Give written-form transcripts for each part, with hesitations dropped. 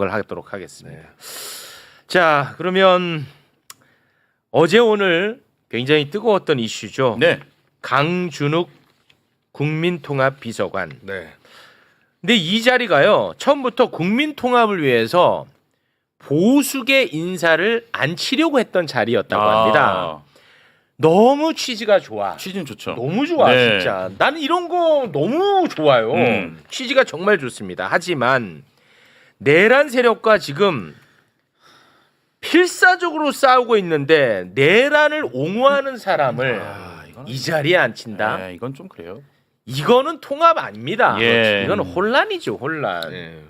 을 하도록 하겠습니다. 자, 그러면 어제 오늘 굉장히 뜨거웠던 이슈죠. 네. 강준욱 국민통합비서관. 네. 근데 이 자리가요, 처음부터 국민통합을 위해서 보수계 인사를 앉히려고 했던 자리였다고 합니다. 너무 취지가 좋아. 취지는 좋죠. 너무 좋아. 네. 진짜 나는 이런 거 너무 좋아요. 취지가 정말 좋습니다. 하지만 내란 세력과 지금 필사적으로 싸우고 있는데 내란을 옹호하는 사람을 이 자리에 앉힌다. 네, 이건 좀 그래요. 이거는 통합 아닙니다. 예. 이거는 혼란이죠, 혼란. 네.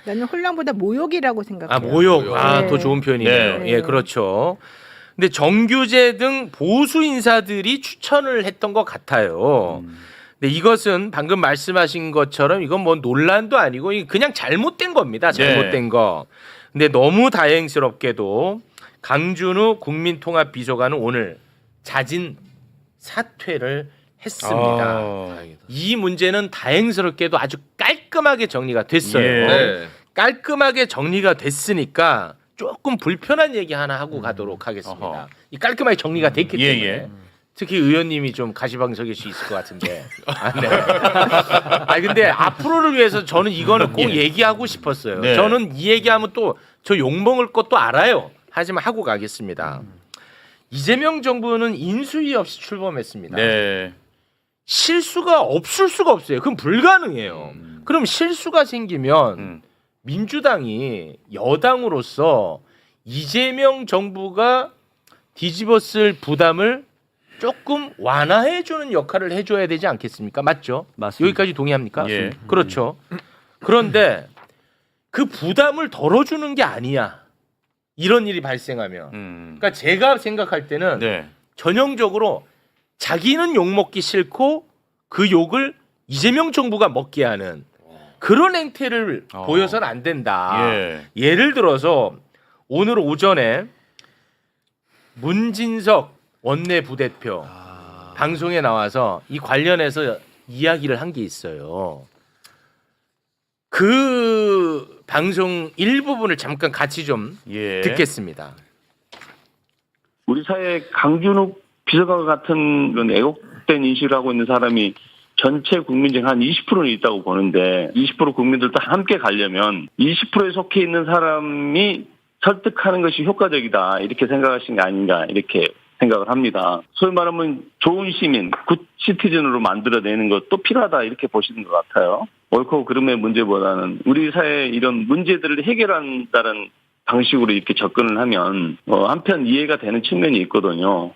나는 혼란보다 모욕이라고 생각해요. 아, 모욕. 모욕. 아, 네. 더 좋은 표현이네요. 네. 예, 그렇죠. 근데 정규재 등 보수 인사들이 추천을 했던 것 같아요. 근데 이것은 방금 말씀하신 것처럼 이건 뭐 논란도 아니고 그냥 잘못된 겁니다. 잘못된 거. 근데 너무 다행스럽게도 강준우 국민통합비서관은 오늘 자진 사퇴를 했습니다. 이 문제는 다행스럽게도 아주 깔끔하게 정리가 됐어요. 예. 네. 깔끔하게 정리가 됐으니까 조금 불편한 얘기 하나 하고 가도록 하겠습니다. 어허. 이 깔끔하게 정리가 됐기 예, 때문에 예. 특히 의원님이 좀 가시방석일 수 있을 것 같은데. 아, 네. 아 근데 앞으로를 위해서 저는 이거는 꼭 얘기하고 싶었어요. 네. 저는 이 얘기하면 또 저 욕먹을 것도 알아요. 하지만 하고 가겠습니다. 이재명 정부는 인수위 없이 출범했습니다. 네. 실수가 없을 수가 없어요. 그럼 불가능해요. 그럼 실수가 생기면 민주당이 여당으로서 이재명 정부가 뒤집었을 부담을 조금 완화해주는 역할을 해줘야 되지 않겠습니까? 맞죠? 맞습니다. 여기까지 동의합니까? 예. 그렇죠. 그런데 그 부담을 덜어주는 게 아니야. 이런 일이 발생하면. 그러니까 제가 생각할 때는 네. 전형적으로 자기는 욕먹기 싫고 그 욕을 이재명 정부가 먹게 하는 그런 행태를 보여서는 안 된다. 예. 예를 들어서 오늘 오전에 문진석 원내부대표 방송에 나와서 이 관련해서 이야기를 한 게 있어요. 그 방송 일부분을 잠깐 같이 좀 예. 듣겠습니다. 우리 사회에 강준욱 비서관 같은 그런 애국된 인식을 하고 있는 사람이 전체 국민 중 한 20%는 있다고 보는데 20% 국민들도 함께 가려면 20%에 속해 있는 사람이 설득하는 것이 효과적이다 이렇게 생각하신 게 아닌가 이렇게 생각을 합니다. 소위 말하면 좋은 시민, 굿 시티즌으로 만들어내는 것도 필요하다 이렇게 보시는 것 같아요. 옳고 그름의 문제보다는 우리 사회의 이런 문제들을 해결한다는 방식으로 이렇게 접근을 하면 한편 이해가 되는 측면이 있거든요.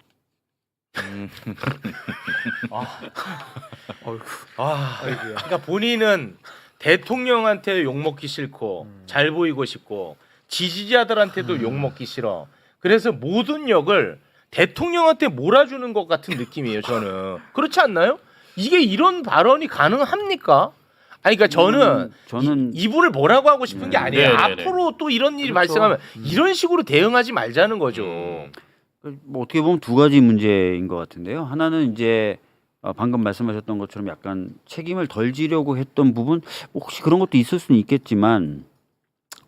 그러니까 본인은 대통령한테 욕먹기 싫고 잘 보이고 싶고 지지자들한테도 욕먹기 싫어. 그래서 모든 역을 대통령한테 몰아주는 것 같은 느낌이에요. 저는 그렇지 않나요? 이게 이런 발언이 가능합니까? 아니, 그러니까 저는 이분을 뭐라고 하고 싶은 게 아니에요. 네네네. 앞으로 또 이런 일이 그렇죠. 발생하면 이런 식으로 대응하지 말자는 거죠. 뭐 어떻게 보면 두 가지 문제인 것 같은데요. 하나는 이제 방금 말씀하셨던 것처럼 약간 책임을 덜 지려고 했던 부분 혹시 그런 것도 있을 수는 있겠지만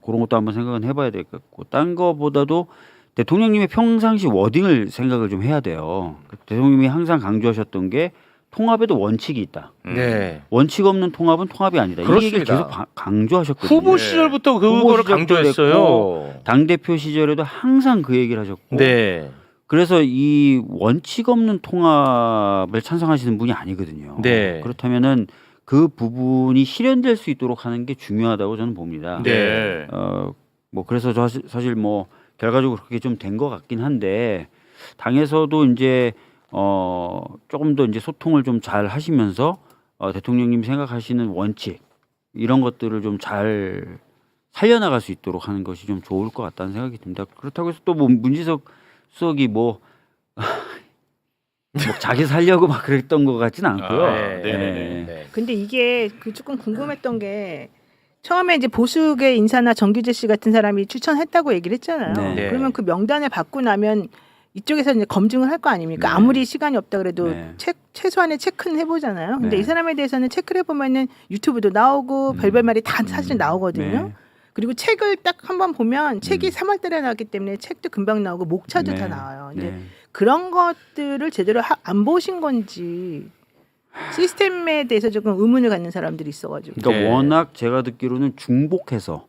그런 것도 한번 생각은 해봐야 될 것 같고 딴 거보다도 대통령님의 평상시 워딩을 생각을 좀 해야 돼요. 대통령님이 항상 강조하셨던 게 통합에도 원칙이 있다. 네. 원칙 없는 통합은 통합이 아니다. 이 그렇습니다. 얘기를 계속 강조하셨거든요. 후보 시절부터 후보 그거를 시절도 강조했어요. 당대표 시절에도 항상 그 얘기를 하셨고 네. 그래서 이 원칙 없는 통합을 찬성하시는 분이 아니거든요. 네. 그렇다면은 그 부분이 실현될 수 있도록 하는 게 중요하다고 저는 봅니다. 네. 뭐 그래서 사실 뭐 결과적으로 그렇게 좀 된 것 같긴 한데 당에서도 이제 조금 더 이제 소통을 좀 잘 하시면서 대통령님이 생각하시는 원칙 이런 것들을 좀 잘 살려나갈 수 있도록 하는 것이 좀 좋을 것 같다는 생각이 듭니다. 그렇다고 해서 또 뭐 문지석 수석이 뭐 자기 살려고 막 그랬던 것 같지는 않고요. 네네네. 네. 근데 이게 조금 궁금했던 게 처음에 이제 보수계 인사나 정규재 씨 같은 사람이 추천했다고 얘기를 했잖아요. 네. 그러면 그 명단을 받고 나면 이쪽에서 이제 검증을 할 거 아닙니까? 네. 아무리 시간이 없다 그래도 네. 최소한의 체크는 해보잖아요. 근데 네. 이 사람에 대해서는 체크를 해보면은 유튜브도 나오고 별별 말이 다 사실 나오거든요. 네. 그리고 책을 딱 한번 보면 책이 3월달에 나왔기 때문에 책도 금방 나오고 목차도 네. 다 나와요. 근데 네. 그런 것들을 제대로 안 보신 건지 시스템에 대해서 조금 의문을 갖는 사람들이 있어가지고 그러니까 네. 워낙 제가 듣기로는 중복해서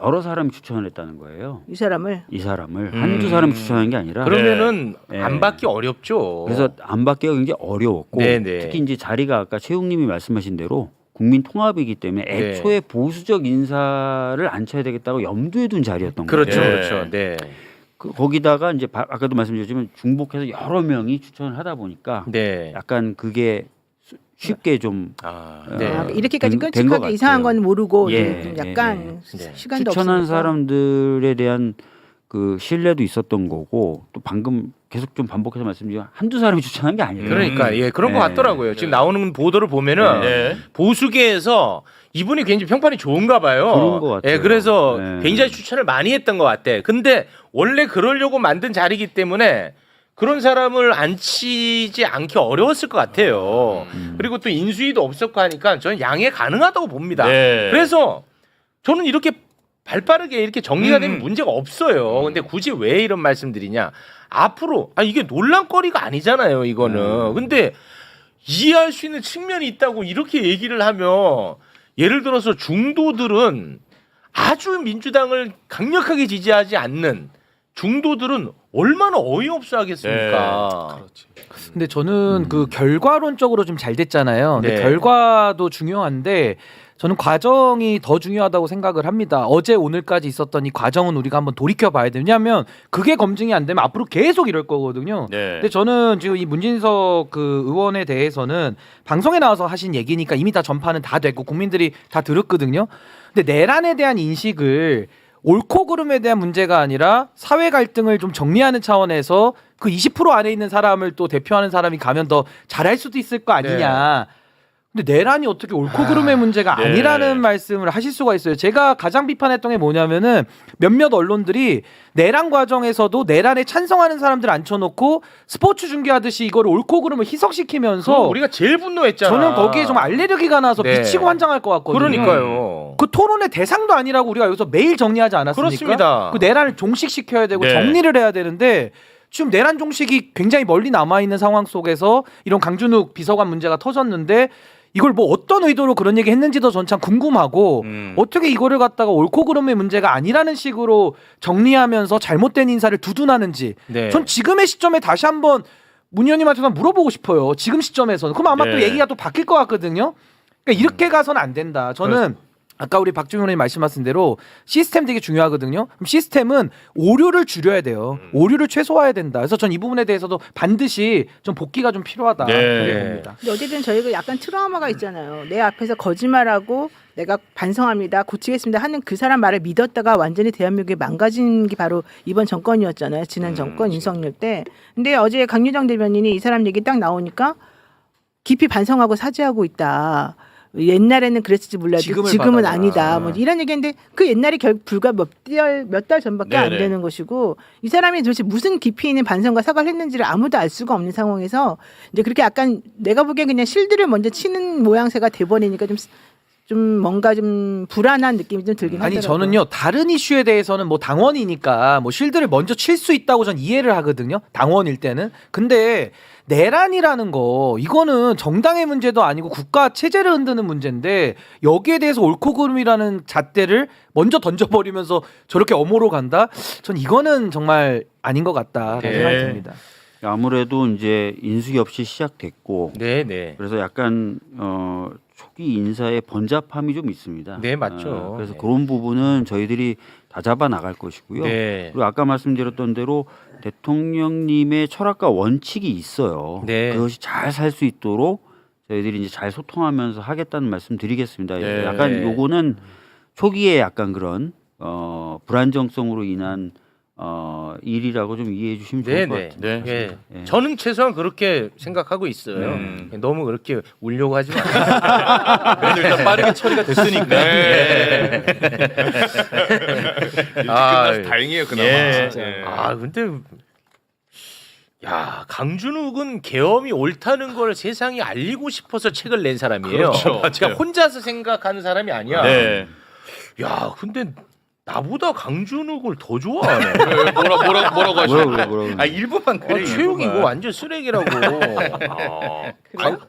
여러 사람이 추천을 했다는 거예요. 이 사람을 이 사람을 한두 사람이 추천한 게 아니라 그러면은 네. 안 받기 어렵죠. 그래서 안 받기가 굉장히 어려웠고 네네. 특히 이제 자리가 아까 최웅님이 말씀하신 대로 국민 통합이기 때문에 네. 애초에 보수적 인사를 앉혀야 되겠다고 염두에 둔 자리였던 그렇죠, 거예요. 그렇죠. 네, 거기다가 이제 아까도 말씀드렸지만 중복해서 여러 명이 추천을 하다 보니까 네. 약간 그게 쉽게 좀 아, 네. 네. 이렇게까지 된것 끔찍하게 이상한 같아요. 건 모르고 예, 좀 예, 약간 네. 시간도 추천한 없으니까. 사람들에 대한 그 신뢰도 있었던 거고 또 방금 계속 좀 반복해서 말씀드리면 한두 사람이 추천한 게 아니에요. 그러니까 예 그런 것 네. 같더라고요. 지금 나오는 보도를 보면은 네. 보수계에서 이분이 굉장히 평판이 좋은가 봐요. 그런 것 같아요. 예, 그래서 네. 굉장히 추천을 많이 했던 것 같아. 근데 원래 그러려고 만든 자리이기 때문에 그런 사람을 앉히지 않기 어려웠을 것 같아요. 그리고 또 인수위도 없었고 하니까 저는 양해 가능하다고 봅니다. 네. 그래서 저는 이렇게 발빠르게 이렇게 정리가 되면 문제가 없어요. 근데 굳이 왜 이런 말씀드리냐? 앞으로 이게 논란거리가 아니잖아요. 이거는. 근데 이해할 수 있는 측면이 있다고 이렇게 얘기를 하면 예를 들어서 중도들은 아주 민주당을 강력하게 지지하지 않는 중도들은 얼마나 어이없어 하겠습니까? 근데 저는 그 결과론적으로 좀 잘 됐잖아요. 근데 네. 결과도 중요한데 저는 과정이 더 중요하다고 생각을 합니다. 어제 오늘까지 있었던 이 과정은 우리가 한번 돌이켜 봐야 돼요. 왜냐하면 그게 검증이 안 되면 앞으로 계속 이럴 거거든요. 네. 근데 저는 지금 이 문진석 그 의원에 대해서는 방송에 나와서 하신 얘기니까 이미 다 전파는 다 됐고 국민들이 다 들었거든요. 근데 내란에 대한 인식을 옳고 그름에 대한 문제가 아니라 사회 갈등을 좀 정리하는 차원에서 그 20% 안에 있는 사람을 또 대표하는 사람이 가면 더 잘할 수도 있을 거 아니냐. 근데 내란이 어떻게 옳고 그름의 문제가 네. 아니라는 말씀을 하실 수가 있어요. 제가 가장 비판했던 게 뭐냐면은 몇몇 언론들이 내란 과정에서도 내란에 찬성하는 사람들 앉혀놓고 스포츠 중계하듯이 이걸 옳고 그름을 희석시키면서 우리가 제일 분노했잖아. 저는 거기에 좀 알레르기가 나서 네. 미치고 환장할 것 같거든요. 그러니까요. 그 토론의 대상도 아니라고 우리가 여기서 매일 정리하지 않았습니까? 그렇습니다. 그 내란을 종식시켜야 되고 네. 정리를 해야 되는데 지금 내란 종식이 굉장히 멀리 남아 있는 상황 속에서 이런 강준욱 비서관 문제가 터졌는데 이걸 뭐 어떤 의도로 그런 얘기 했는지도 전 참 궁금하고 어떻게 이거를 갖다가 옳고 그름의 문제가 아니라는 식으로 정리하면서 잘못된 인사를 두둔하는지 네. 전 지금의 시점에 다시 한번 문 의원님한테 물어보고 싶어요. 지금 시점에서는. 그럼 아마 또 네. 얘기가 또 바뀔 것 같거든요. 그러니까 이렇게 가서는 안 된다. 저는 아까 우리 박주민 의원님 말씀하신 대로 시스템 되게 중요하거든요. 그럼 시스템은 오류를 줄여야 돼요. 오류를 최소화해야 된다. 그래서 전 이 부분에 대해서도 반드시 좀 복귀가 좀 필요하다. 네. 그렇게 봅니다. 근데 어쨌든 저희가 약간 트라우마가 있잖아요. 내 앞에서 거짓말하고 내가 반성합니다, 고치겠습니다 하는 그 사람 말을 믿었다가 완전히 대한민국이 망가진 게 바로 이번 정권이었잖아요. 지난 정권 윤석열 때. 근데 어제 강유정 대변인이 이 사람 얘기 딱 나오니까 깊이 반성하고 사죄하고 있다. 옛날에는 그랬을지 몰라도 지금을 지금은 받아라. 아니다. 뭐 이런 얘기인데 그 옛날이 불과 몇 달 전밖에 안 네네. 되는 것이고 이 사람이 도대체 무슨 깊이 있는 반성과 사과를 했는지를 아무도 알 수가 없는 상황에서 이제 그렇게 약간 내가 보기엔 그냥 실드를 먼저 치는 모양새가 돼버리니까 좀 뭔가 좀 불안한 느낌이 좀 들긴 아니 하더라고요. 저는요 다른 이슈에 대해서는 뭐 당원이니까 뭐 실드를 먼저 칠 수 있다고 전 이해를 하거든요. 당원일 때는. 근데 내란이라는 거 이거는 정당의 문제도 아니고 국가 체제를 흔드는 문제인데 여기에 대해서 옳고 그름이라는 잣대를 먼저 던져버리면서 저렇게 엄호로 간다? 전 이거는 정말 아닌 것 같다라는 네. 생각이 듭니다. 아무래도 이제 인수기 없이 시작됐고 네, 네. 그래서 약간 초기 인사의 번잡함이 좀 있습니다. 네, 맞죠. 그래서 네. 그런 부분은 저희들이 다 잡아 나갈 것이고요. 네. 그리고 아까 말씀드렸던 대로 대통령님의 철학과 원칙이 있어요. 네. 그것이 잘 살 수 있도록 저희들이 이제 잘 소통하면서 하겠다는 말씀 드리겠습니다. 네. 약간 네. 요거는 초기에 약간 그런 불안정성으로 인한 일이라고 좀 이해해 주시면 좋을 것 네네. 같아요. 네. 예. 예. 저는 최소한 그렇게 생각하고 있어요. 너무 그렇게 울려고 하지 마세요. 그래도 일단 빠르게 처리가 됐으니까. 네. 끝나서 다행이에요, 그나마. 예. 예. 근데 야 강준욱은 계엄이 옳다는 걸 세상에 알리고 싶어서 책을 낸 사람이에요. 그렇죠. 그러니까 혼자서 생각하는 사람이 아니야. 네. 야 근데 나보다 강준욱을 더 좋아하네. 뭐라고 하시죠? 뭐라고. 아 일부만 그래. 최욱이 이거 완전 쓰레기라고. 그래요?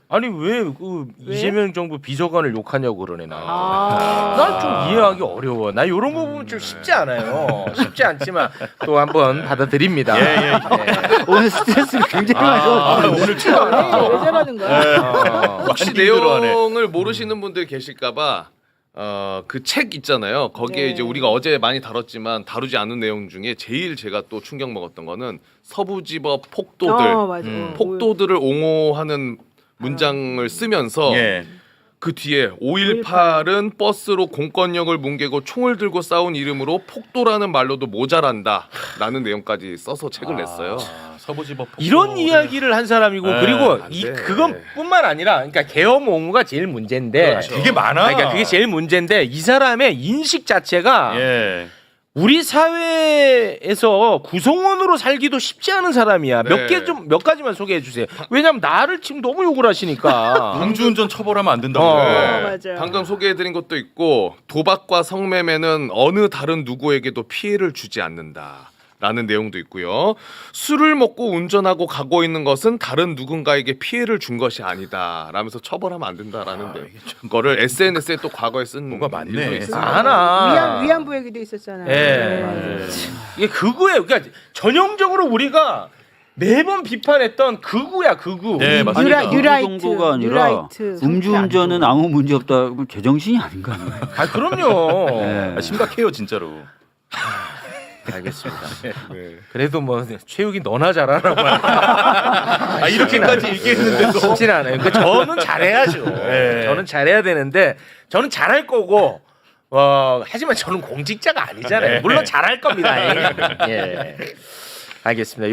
아니 왜 그 왜? 이재명 정부 비서관을 욕하냐고 그러네 나. 아. 난 좀 이해하기 어려워. 나 이런 거 보면 좀 쉽지 않아요. 쉽지 않지만 또 한번 받아들입니다. 네. 오늘 스트레스를 굉장히 많이 받았어요. 오늘 왜 저러는 네. 거야? 혹시 많이 내용을 모르시는 분들 계실까봐 그 책 있잖아요. 거기에 네. 이제 우리가 어제 많이 다뤘지만 다루지 않은 내용 중에 제일 제가 또 충격 먹었던 거는 서부지법 폭도들, 맞아. 폭도들을 옹호하는 문장을 쓰면서 예. 그 뒤에 5.18은 버스로 공권력을 뭉개고 총을 들고 싸운 이름으로 폭도라는 말로도 모자란다라는 내용까지 써서 책을 냈어요. 서부지법 이런 이야기를 한 사람이고 네, 그리고 안 돼. 그것뿐만 아니라 그러니까 계엄 옹호가 제일 문제인데 그렇죠. 되게 많아. 아니, 그러니까 그게 제일 문제인데 이 사람의 인식 자체가 예. 우리 사회에서 구성원으로 살기도 쉽지 않은 사람이야. 네. 몇 가지만 소개해 주세요. 왜냐면 나를 지금 너무 욕을 하시니까. 음주운전 처벌하면 안 된다고. 어. 맞아요. 방금 소개해드린 것도 있고 도박과 성매매는 어느 다른 누구에게도 피해를 주지 않는다. 라는 내용도 있고요. 술을 먹고 운전하고 가고 있는 것은 다른 누군가에게 피해를 준 것이 아니다. 라면서 처벌하면 안 된다라는 거를 SNS에 또 과거에 쓴 뭐가 많네. 일도 있어요. 많아. 위안부 얘기도 있었잖아요. 예. 네. 이게 극우예요. 그러니까 전형적으로 우리가 매번 비판했던 극우야, 극우. 네, 아니, 맞습니다. 그 뉴라이트, 정도가 아니라 뉴라이트 음주운전은 아무 문제 없다. 그럼 제정신이 아닌가? 아, 그럼요. 네. 아, 심각해요 진짜로. 알겠습니다. 네. 그래도 뭐 최욱이 너나 잘하라고. 아 이렇게까지 얘기했는데도. 쉽진 않아요. 그러니까 저는 잘해야죠. 네. 저는 잘해야 되는데 저는 잘할 거고. 하지만 저는 공직자가 아니잖아요. 물론 잘할 겁니다. 예. 알겠습니다.